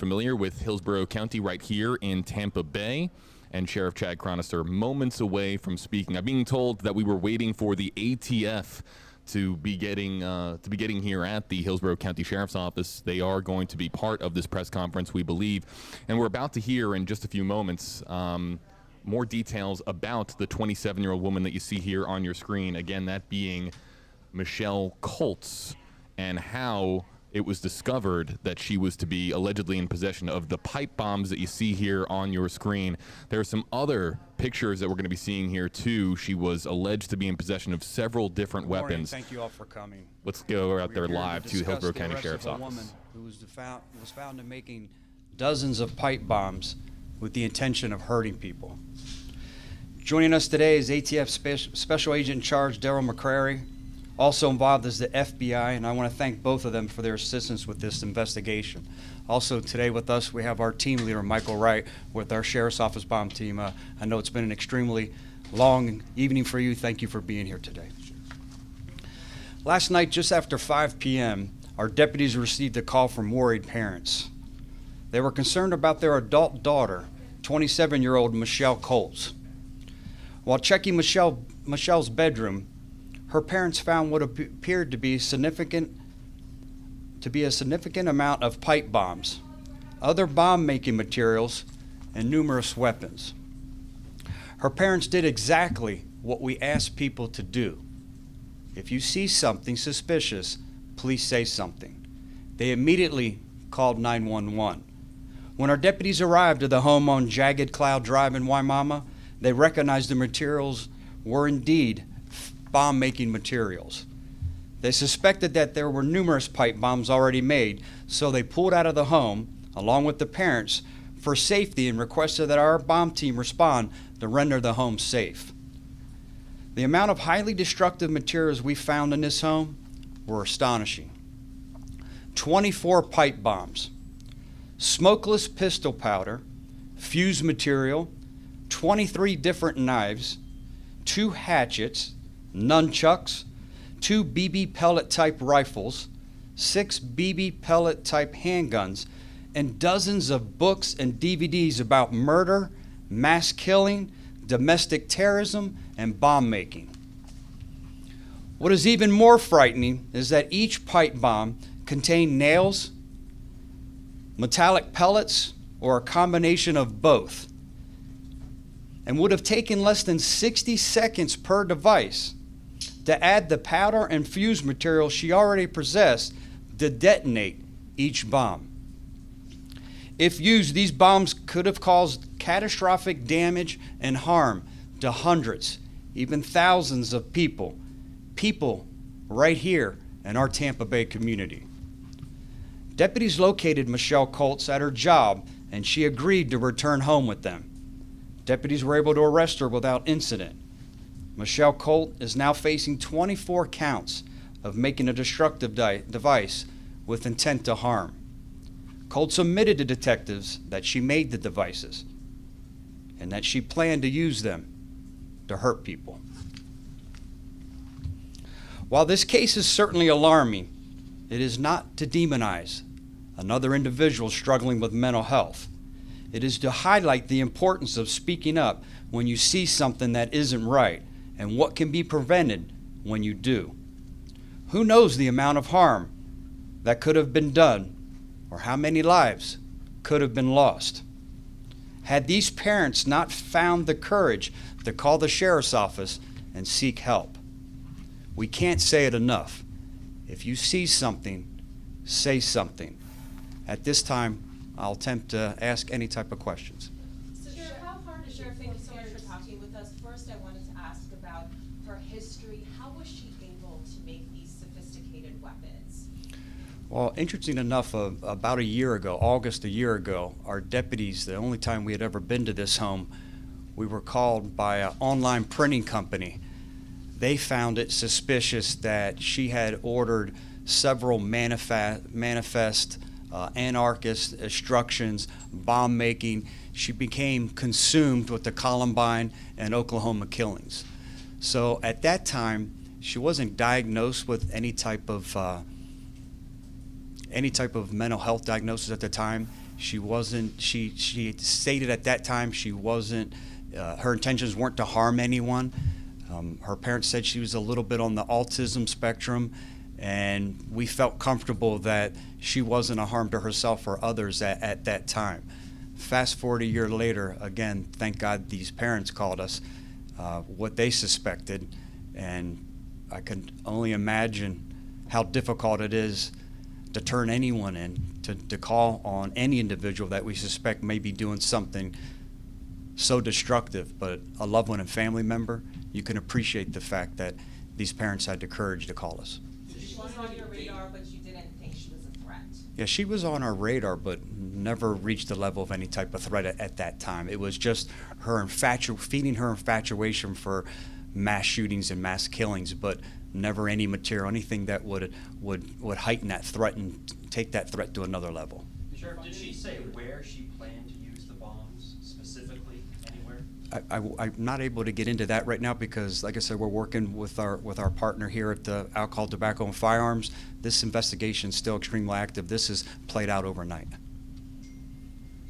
familiar with Hillsborough County right here in Tampa Bay, and Sheriff Chad Chronister moments away from speaking. I'm being told that we were waiting for the ATF to be getting here at the Hillsborough County Sheriff's Office. They are going to be part of this press conference, we believe, and we're about to hear in just a few moments more details about the 27-year-old woman that you see here on your screen. Again, that being Michelle Colts, and how it was discovered that she was to be allegedly in possession of the pipe bombs that you see here on your screen. There are some other pictures that we're going to be seeing here too. She was alleged to be in possession of several different weapons. Thank you all for coming. Let's go out there live to Hillsborough County Sheriff's Office. Woman who was found in making dozens of pipe bombs with the intention of hurting people. Joining us today is ATF Special Agent in Charge Daryl McCrary. Also involved is the FBI, and I want to thank both of them for their assistance with this investigation. Also today with us, we have our team leader, Michael Wright, with our Sheriff's Office bomb team. I know it's been an extremely long evening for you. Thank you for being here today. Last night, just after 5 p.m., our deputies received a call from worried parents. They were concerned about their adult daughter, 27-year-old Michelle Colts. While checking Michelle's bedroom, her parents found what appeared to be a significant amount of pipe bombs, other bomb-making materials, and numerous weapons. Her parents did exactly what we asked people to do. If you see something suspicious, please say something. They immediately called 911. When our deputies arrived at the home on Jagged Cloud Drive in Wimauma, they recognized the materials were indeed bomb-making materials. They suspected that there were numerous pipe bombs already made, so they pulled out of the home, along with the parents, for safety and requested that our bomb team respond to render the home safe. The amount of highly destructive materials we found in this home were astonishing. 24 pipe bombs, smokeless pistol powder, fuse material, 23 different knives, 2 hatchets, nunchucks, 2 BB pellet type rifles, 6 BB pellet type handguns, and dozens of books and DVDs about murder, mass killing, domestic terrorism, and bomb making. What is even more frightening is that each pipe bomb contained nails, metallic pellets, or a combination of both, and would have taken less than 60 seconds per device to add the powder and fuse material she already possessed to detonate each bomb. If used, these bombs could have caused catastrophic damage and harm to hundreds, even thousands of people right here in our Tampa Bay community. Deputies located Michelle Colts at her job, and she agreed to return home with them. Deputies were able to arrest her without incident. Michelle Colt is now facing 24 counts of making a destructive device with intent to harm. Colt admitted to detectives that she made the devices and that she planned to use them to hurt people. While this case is certainly alarming, it is not to demonize another individual struggling with mental health. It is to highlight the importance of speaking up when you see something that isn't right, and what can be prevented when you do. Who knows the amount of harm that could have been done, or how many lives could have been lost. Had these parents not found the courage to call the sheriff's office and seek help. We can't say it enough. If you see something, say something. At this time, I'll attempt to ask any type of questions. So, Sheriff, how hard is Sheriff? Thank you so much for talking with us. First, I wanted to ask about her history. How was she able to make these sophisticated weapons? Well, interesting enough, about a year ago, August a year ago, our deputies, the only time we had ever been to this home, we were called by an online printing company. They found it suspicious that she had ordered several manifest anarchist instructions, bomb making. She became consumed with the Columbine and Oklahoma killings. So at that time, she wasn't diagnosed with any type of mental health diagnosis at the time. She wasn't, she stated at that time she wasn't, her intentions weren't to harm anyone. Her parents said she was a little bit on the autism spectrum, and we felt comfortable that she wasn't a harm to herself or others at that time. Fast forward a year later, again, thank God these parents called us, what they suspected, and I can only imagine how difficult it is to turn anyone in, to call on any individual that we suspect may be doing something so destructive. But a loved one and family member, you can appreciate the fact that these parents had the courage to call us. She was on your radar, but you didn't think she was a threat. Yeah, she was on our radar, but never reached the level of any type of threat at that time. It was just her feeding her infatuation for mass shootings and mass killings, but never any material, anything that would heighten that threat and take that threat to another level. Sheriff, did she say where she planned to use the bombs specifically, anywhere? I'm not able to get into that right now because, like I said, we're working with our partner here at the Alcohol, Tobacco, and Firearms. This investigation is still extremely active. This is played out overnight.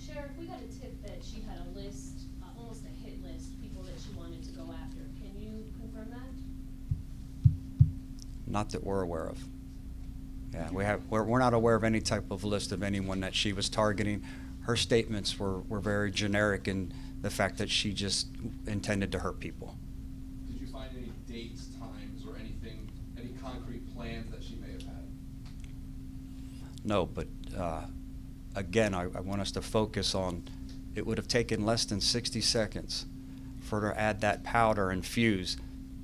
Sheriff, we got a tip that she had a list, almost a hit list, people that she wanted to go after. Can you confirm that? Not that we're aware of. Yeah, we're not aware of any type of list of anyone that she was targeting. Her statements were very generic in the fact that she just intended to hurt people. Did you find any dates, times, or anything, any concrete plans that she may have had? No, but again, I want us to focus on, it would have taken less than 60 seconds for her to add that powder and fuse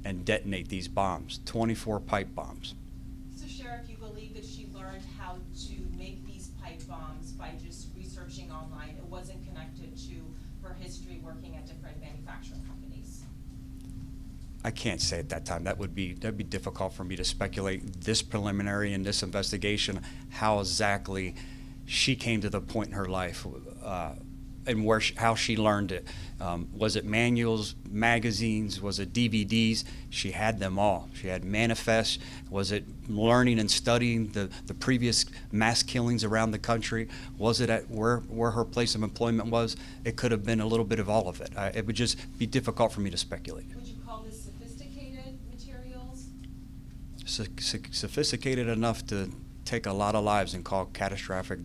and detonate these bombs, 24 pipe bombs. So Sheriff, you believe that she learned how to make these pipe bombs by just researching online? It wasn't connected to her history working at different manufacturing companies? I can't say at that time. that'd be difficult for me to speculate this preliminary in this investigation how exactly she came to the point in her life and how she learned it. Was it manuals, magazines? Was it DVDs? She had them all. She had manifests. Was it learning and studying the previous mass killings around the country? Was it at where her place of employment was? It could have been a little bit of all of it. It would just be difficult for me to speculate. Would you call this sophisticated materials? Sophisticated enough to take a lot of lives and cause catastrophic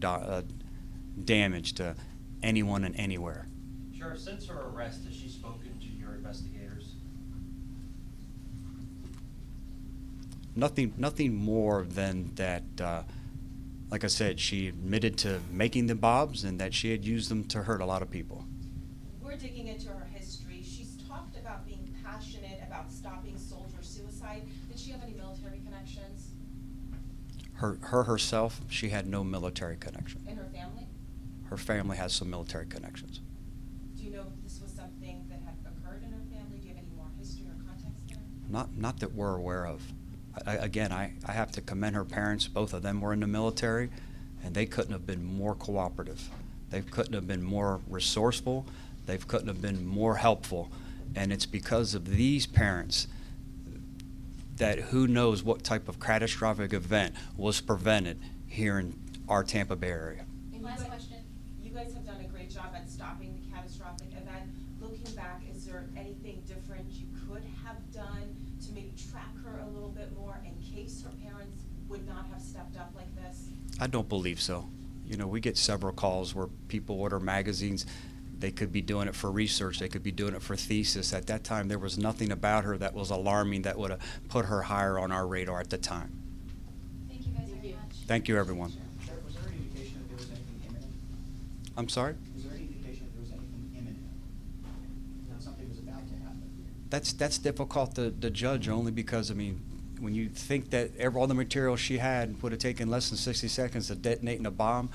damage to anyone and anywhere. Sheriff, since her arrest, has she spoken to your investigators? Nothing more than that. Like I said, she admitted to making the bombs and that she had used them to hurt a lot of people. We're digging into her history. She's talked about being passionate about stopping soldier suicide. Did she have any military connections? Herself, she had no military connection. In her family? Her family has some military connections. Do you know if this was something that had occurred in her family? Do you have any more history or context there? Not that we're aware of. I have to commend her parents. Both of them were in the military, and they couldn't have been more cooperative. They couldn't have been more resourceful. They couldn't have been more helpful. And it's because of these parents that who knows what type of catastrophic event was prevented here in our Tampa Bay area. Last question. You guys have done a great job at stopping the catastrophic event. Looking back, is there anything different you could have done to maybe track her a little bit more in case her parents would not have stepped up like this? I don't believe so. You know, we get several calls where people order magazines. They could be doing it for research. They could be doing it for thesis. At that time, there was nothing about her that was alarming that would have put her higher on our radar at the time. Thank you guys very much. Thank you, everyone. Sheriff, was there any indication that there was anything imminent? I'm sorry? Was there any indication that there was anything imminent? That something was about to happen? That's difficult to judge only because, I mean, when you think that all the material she had would have taken less than 60 seconds to detonate a bomb,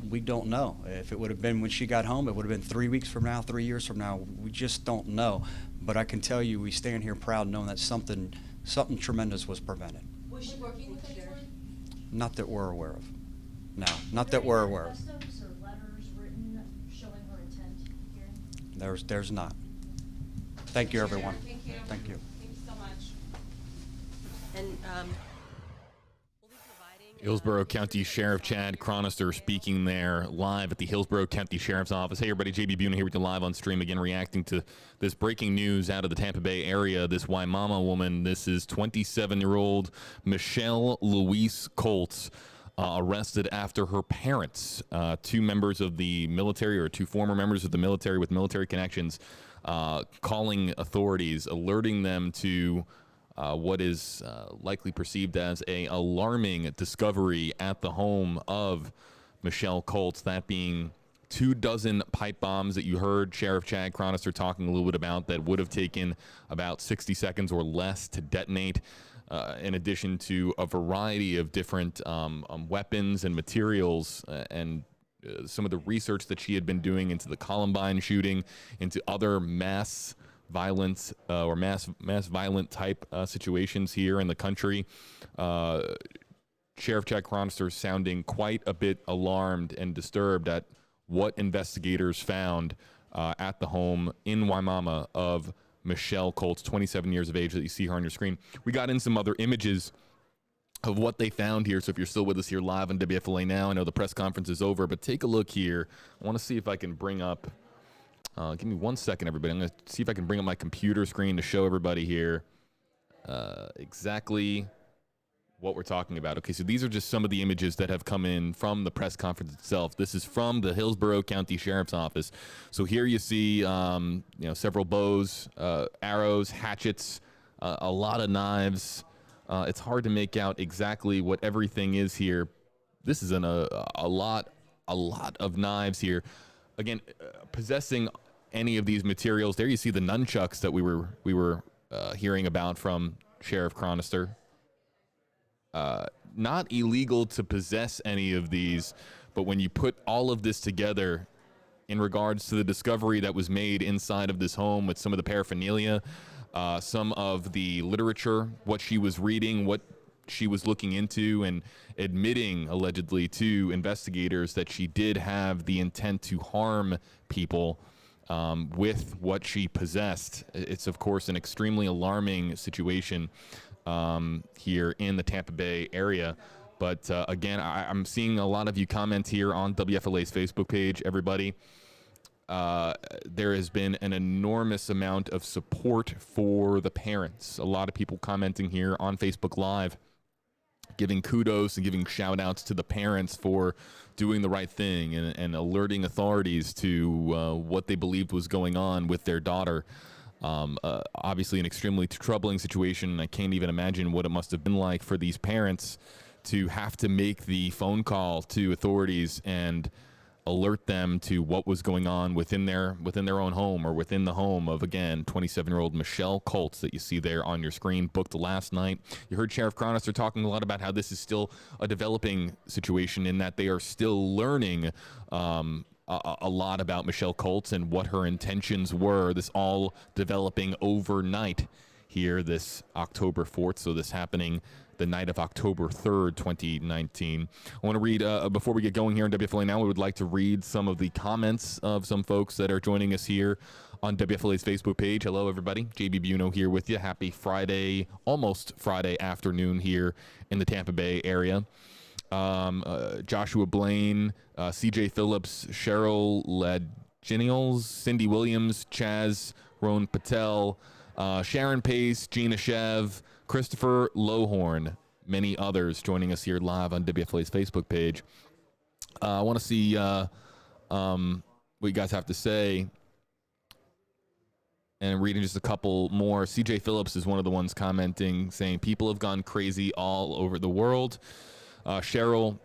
we don't know. If it would have been when she got home, it would have been 3 weeks from now, 3 years from now. We just don't know. But I can tell you, we stand here proud knowing that something tremendous was prevented. Was she working with anyone? Not that we're aware of. No, not that we're aware of. Customs or letters written showing her intent here? There's not. Thank you, everyone. Thank you. Thank you. Thank you so much. And we'll be providing Hillsborough County Sheriff Chad Cronister speaking there live at the Hillsborough County Sheriff's Office. Hey, everybody, JB Buna here with you live on stream again, reacting to this breaking news out of the Tampa Bay area. This Wimauma woman, this is 27-year-old Michelle Louise Colts, arrested after her parents, two members of the military, or two former members of the military with military connections, calling authorities, alerting them to what is likely perceived as a alarming discovery at the home of Michelle Colts, that being 24 pipe bombs that you heard Sheriff Chad Cronister talking a little bit about, that would have taken about 60 seconds or less to detonate, in addition to a variety of different weapons and materials, and some of the research that she had been doing into the Columbine shooting, into other mass violence or mass violent type situations here in the country. Sheriff Chad Cronister sounding quite a bit alarmed and disturbed at what investigators found at the home in Wimauma of Michelle Colts, 27 years of age, that you see her on your screen. We got in some other images of what they found here, so if you're still with us here live on WFLA now, I know the press conference is over, but take a look here. I want to see if I can bring up give me 1 second, everybody. I'm going to see if I can bring up my computer screen to show everybody here exactly what we're talking about. Okay, so these are just some of the images that have come in from the press conference itself. This is from the Hillsborough County Sheriff's Office. So here you see several bows, arrows, hatchets, a lot of knives. It's hard to make out exactly what everything is here. This is a lot of knives here. Again, possessing any of these materials. There you see the nunchucks that we were hearing about from Sheriff Cronister. Not illegal to possess any of these, but when you put all of this together in regards to the discovery that was made inside of this home with some of the paraphernalia, some of the literature, what she was reading, what she was looking into, and admitting allegedly to investigators that she did have the intent to harm people with what she possessed. It's, of course, an extremely alarming situation here in the Tampa Bay area. But again, I'm seeing a lot of you comment here on WFLA's Facebook page, everybody. There has been an enormous amount of support for the parents. A lot of people commenting here on Facebook Live, giving kudos and giving shout outs to the parents for doing the right thing and alerting authorities to what they believed was going on with their daughter. Obviously an extremely troubling situation. I can't even imagine what it must have been like for these parents to have to make the phone call to authorities and alert them to what was going on within their own home, or within the home of, again, 27-year-old Michelle Colts that you see there on your screen, booked last night. You heard Sheriff Cronister talking a lot about how this is still a developing situation, in that they are still learning a lot about Michelle Colts and what her intentions were. This all developing overnight here this October 4th, so this happening the night of October 3rd, 2019. I want to read, before we get going here on WFLA Now, we would like to read some of the comments of some folks that are joining us here on WFLA's Facebook page. Hello, everybody. JB Buno here with you. Happy Friday, almost Friday afternoon here in the Tampa Bay area. Joshua Blaine, CJ Phillips, Cheryl Ledgenials, Cindy Williams, Chaz, Roan Patel, Sharon Pace, Gina Shev, Christopher Lohorn, many others joining us here live on WFLA's Facebook page. I want to see what you guys have to say, and reading just a couple more. CJ Phillips is one of the ones commenting, saying people have gone crazy all over the world. Cheryl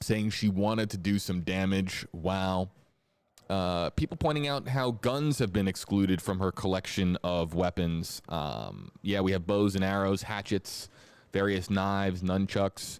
saying she wanted to do some damage. Wow. People pointing out how guns have been excluded from her collection of weapons. Yeah, we have bows and arrows, hatchets, various knives, nunchucks.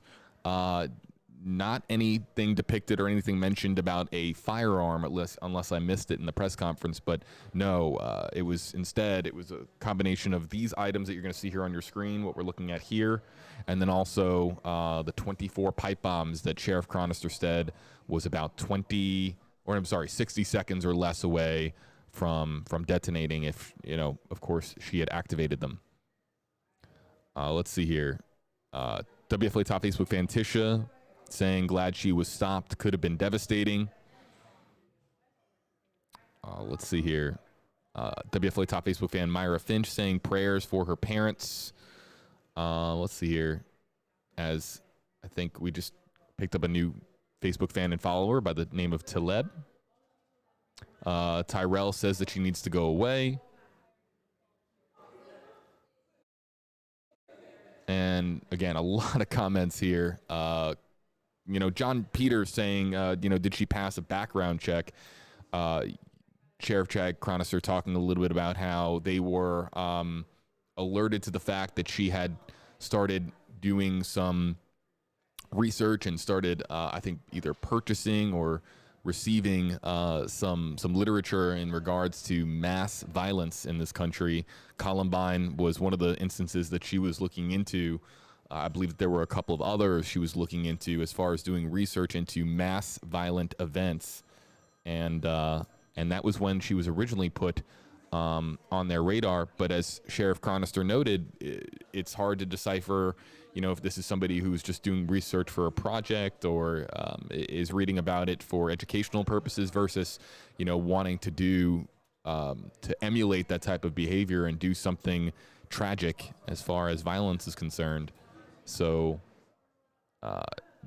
Not anything depicted or anything mentioned about a firearm, unless I missed it in the press conference. But no, it was a combination of these items that you're going to see here on your screen, what we're looking at here, and then also the 24 pipe bombs that Sheriff Cronister said was about 60 seconds or less away from detonating, if, of course, she had activated them. Let's see here. WFLA top Facebook fan Tisha saying glad she was stopped. Could have been devastating. Let's see here. WFLA top Facebook fan Myra Finch saying prayers for her parents. Let's see here. As I think we just picked up a new Facebook fan and follower by the name of Taleb. Tyrell says that she needs to go away. And again, a lot of comments here. John Peters saying, did she pass a background check? Sheriff Chad Chronister talking a little bit about how they were alerted to the fact that she had started doing some research and started, I think, either purchasing or receiving some literature in regards to mass violence in this country. Columbine was one of the instances that she was looking into. I believe that there were a couple of others she was looking into as far as doing research into mass violent events. And that was when she was originally put on their radar. But as Sheriff Chronister noted, it's hard to decipher, if this is somebody who's just doing research for a project or is reading about it for educational purposes versus, wanting to do to emulate that type of behavior and do something tragic as far as violence is concerned. So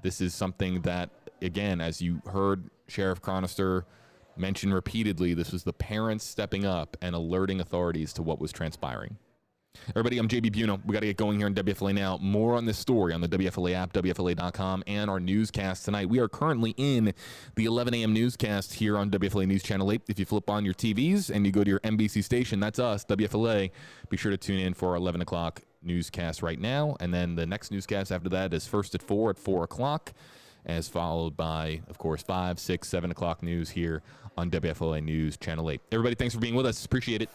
this is something that, again, as you heard Sheriff Chronister mention repeatedly, this was the parents stepping up and alerting authorities to what was transpiring. Everybody, I'm JB Buno. We got to get going here on WFLA Now. More on this story on the WFLA app, WFLA.com, and our newscast tonight. We are currently in the 11 a.m. newscast here on WFLA News Channel 8. If you flip on your TVs and you go to your NBC station, that's us, WFLA. Be sure to tune in for our 11 o'clock newscast right now. And then the next newscast after that is first at 4 o'clock, as followed by, of course, 5, 6, 7 o'clock news here on WFLA News Channel 8. Everybody, thanks for being with us. Appreciate it.